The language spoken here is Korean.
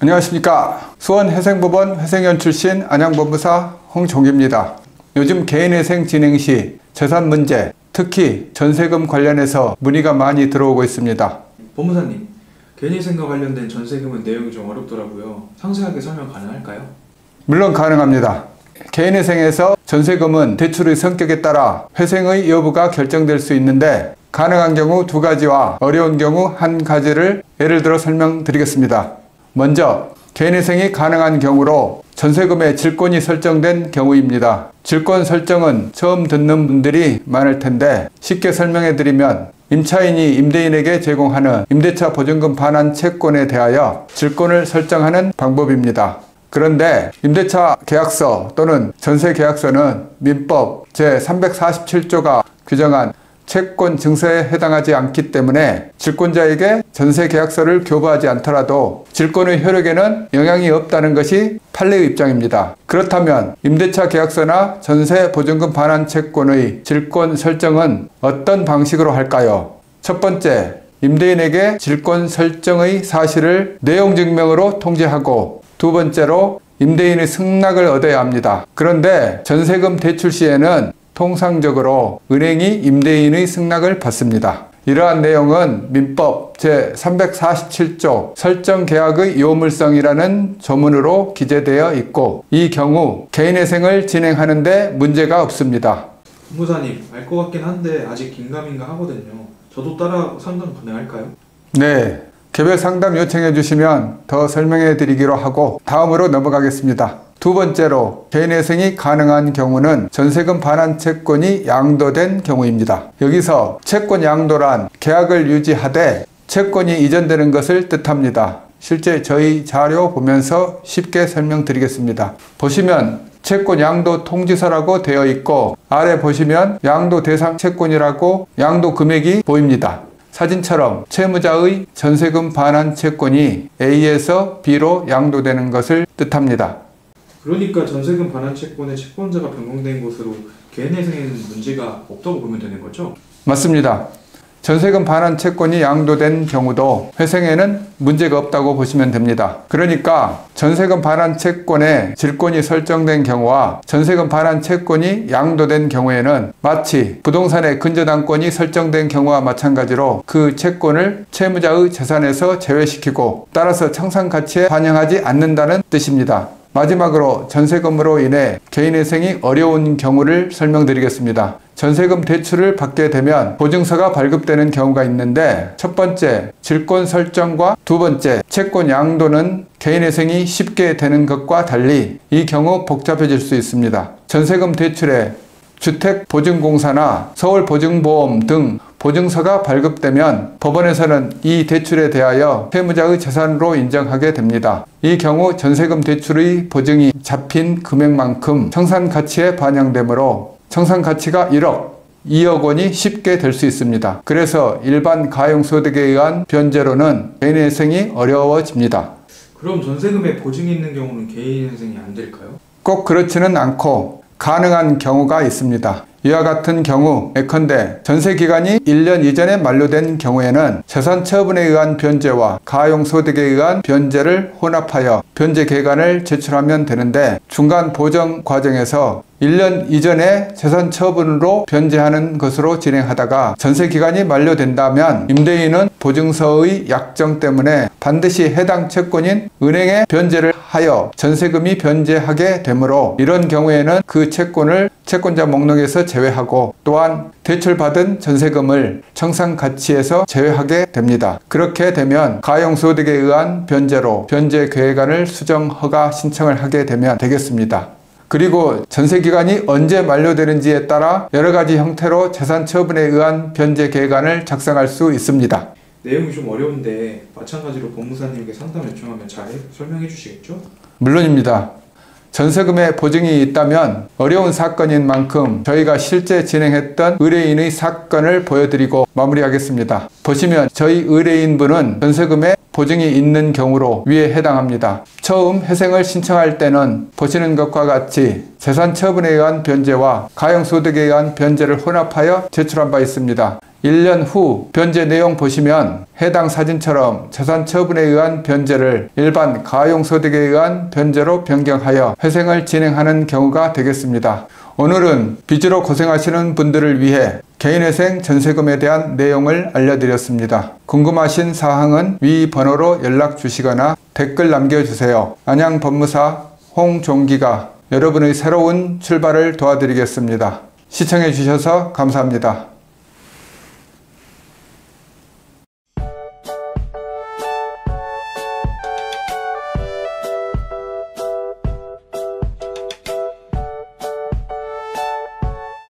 안녕하십니까. 수원회생법원 회생위원 출신 안양법무사 홍종기입니다. 요즘 개인회생 진행 시 재산 문제, 특히 전세금 관련해서 문의가 많이 들어오고 있습니다. 법무사님, 개인회생과 관련된 전세금은 내용이 좀 어렵더라고요. 상세하게 설명 가능할까요? 물론 가능합니다. 개인회생에서 전세금은 대출의 성격에 따라 회생의 여부가 결정될 수 있는데, 가능한 경우 두 가지와 어려운 경우 한 가지를 예를 들어 설명드리겠습니다. 먼저 개인회생이 가능한 경우로 전세금의 질권이 설정된 경우입니다. 질권 설정은 처음 듣는 분들이 많을 텐데 쉽게 설명해 드리면, 임차인이 임대인에게 제공하는 임대차 보증금 반환 채권에 대하여 질권을 설정하는 방법입니다. 그런데 임대차 계약서 또는 전세 계약서는 민법 제347조가 규정한 채권 증서에 해당하지 않기 때문에 질권자에게 전세 계약서를 교부하지 않더라도 질권의 효력에는 영향이 없다는 것이 판례의 입장입니다. 그렇다면 임대차 계약서나 전세 보증금 반환 채권의 질권 설정은 어떤 방식으로 할까요? 첫 번째, 임대인에게 질권 설정의 사실을 내용 증명으로 통지하고, 두 번째로 임대인의 승낙을 얻어야 합니다. 그런데 전세금 대출 시에는 통상적으로 은행이 임대인의 승낙을 받습니다. 이러한 내용은 민법 제347조 설정계약의 요물성이라는 조문으로 기재되어 있고, 이 경우 개인회생을 진행하는 데 문제가 없습니다. 법무사님, 알 것 같긴 한데 아직 긴가민가 하거든요. 저도 따라 상담 가능할까요? 네, 개별 상담 요청해 주시면 더 설명해 드리기로 하고 다음으로 넘어가겠습니다. 두 번째로, 개인회생이 가능한 경우는 전세금 반환 채권이 양도된 경우입니다. 여기서 채권 양도란 계약을 유지하되 채권이 이전되는 것을 뜻합니다. 실제 저희 자료 보면서 쉽게 설명드리겠습니다. 보시면 채권 양도 통지서라고 되어 있고, 아래 보시면 양도 대상 채권이라고 양도 금액이 보입니다. 사진처럼 채무자의 전세금 반환 채권이 A에서 B로 양도되는 것을 뜻합니다. 그러니까 전세금 반환 채권의 채권자가 변경된 것으로 개인회생에는 문제가 없다고 보면 되는 거죠? 맞습니다. 전세금 반환 채권이 양도된 경우도 회생에는 문제가 없다고 보시면 됩니다. 그러니까 전세금 반환 채권의 질권이 설정된 경우와 전세금 반환 채권이 양도된 경우에는 마치 부동산의 근저당권이 설정된 경우와 마찬가지로 그 채권을 채무자의 재산에서 제외시키고, 따라서 청산가치에 반영하지 않는다는 뜻입니다. 마지막으로 전세금으로 인해 개인회생이 어려운 경우를 설명드리겠습니다. 전세금 대출을 받게 되면 보증서가 발급되는 경우가 있는데, 첫 번째, 질권 설정과 두 번째, 채권 양도는 개인회생이 쉽게 되는 것과 달리 이 경우 복잡해질 수 있습니다. 전세금 대출에 주택보증공사나 서울보증보험 등 보증서가 발급되면 법원에서는 이 대출에 대하여 채무자의 재산으로 인정하게 됩니다. 이 경우 전세금 대출의 보증이 잡힌 금액만큼 청산가치에 반영되므로 청산가치가 1억, 2억 원이 쉽게 될 수 있습니다. 그래서 일반 가용소득에 의한 변제로는 개인회생이 어려워집니다. 그럼 전세금에 보증이 있는 경우는 개인회생이 안 될까요? 꼭 그렇지는 않고 가능한 경우가 있습니다. 이와 같은 경우, 예컨대 전세기간이 1년 이전에 만료된 경우에는 재산 처분에 의한 변제와 가용소득에 의한 변제를 혼합하여 변제 계간을 제출하면 되는데, 중간 보정 과정에서 1년 이전에 재산 처분으로 변제하는 것으로 진행하다가 전세기간이 만료된다면 임대인은 보증서의 약정 때문에 반드시 해당 채권인 은행에 변제를 하여 전세금이 변제하게 되므로, 이런 경우에는 그 채권을 채권자 목록에서 제외하고 또한 대출받은 전세금을 청산가치에서 제외하게 됩니다. 그렇게 되면 가용소득에 의한 변제로 변제 계획안을 수정 허가 신청을 하게 되면 되겠습니다. 그리고 전세기간이 언제 만료되는지에 따라 여러가지 형태로 재산 처분에 의한 변제 계획안을 작성할 수 있습니다. 내용이 좀 어려운데 마찬가지로 법무사님에게 상담 요청하면 잘 설명해 주시겠죠? 물론입니다. 전세금에 보증이 있다면 어려운 사건인 만큼 저희가 실제 진행했던 의뢰인의 사건을 보여드리고 마무리하겠습니다. 보시면 저희 의뢰인분은 전세금에 보증이 있는 경우로 위에 해당합니다. 처음 회생을 신청할 때는 보시는 것과 같이 재산 처분에 의한 변제와 가용소득에 의한 변제를 혼합하여 제출한 바 있습니다. 1년 후 변제 내용 보시면 해당 사진처럼 재산 처분에 의한 변제를 일반 가용소득에 의한 변제로 변경하여 회생을 진행하는 경우가 되겠습니다. 오늘은 빚으로 고생하시는 분들을 위해 개인회생 전세금에 대한 내용을 알려드렸습니다. 궁금하신 사항은 위 번호로 연락 주시거나 댓글 남겨주세요. 안양법무사 홍종기가 여러분의 새로운 출발을 도와드리겠습니다. 시청해 주셔서 감사합니다.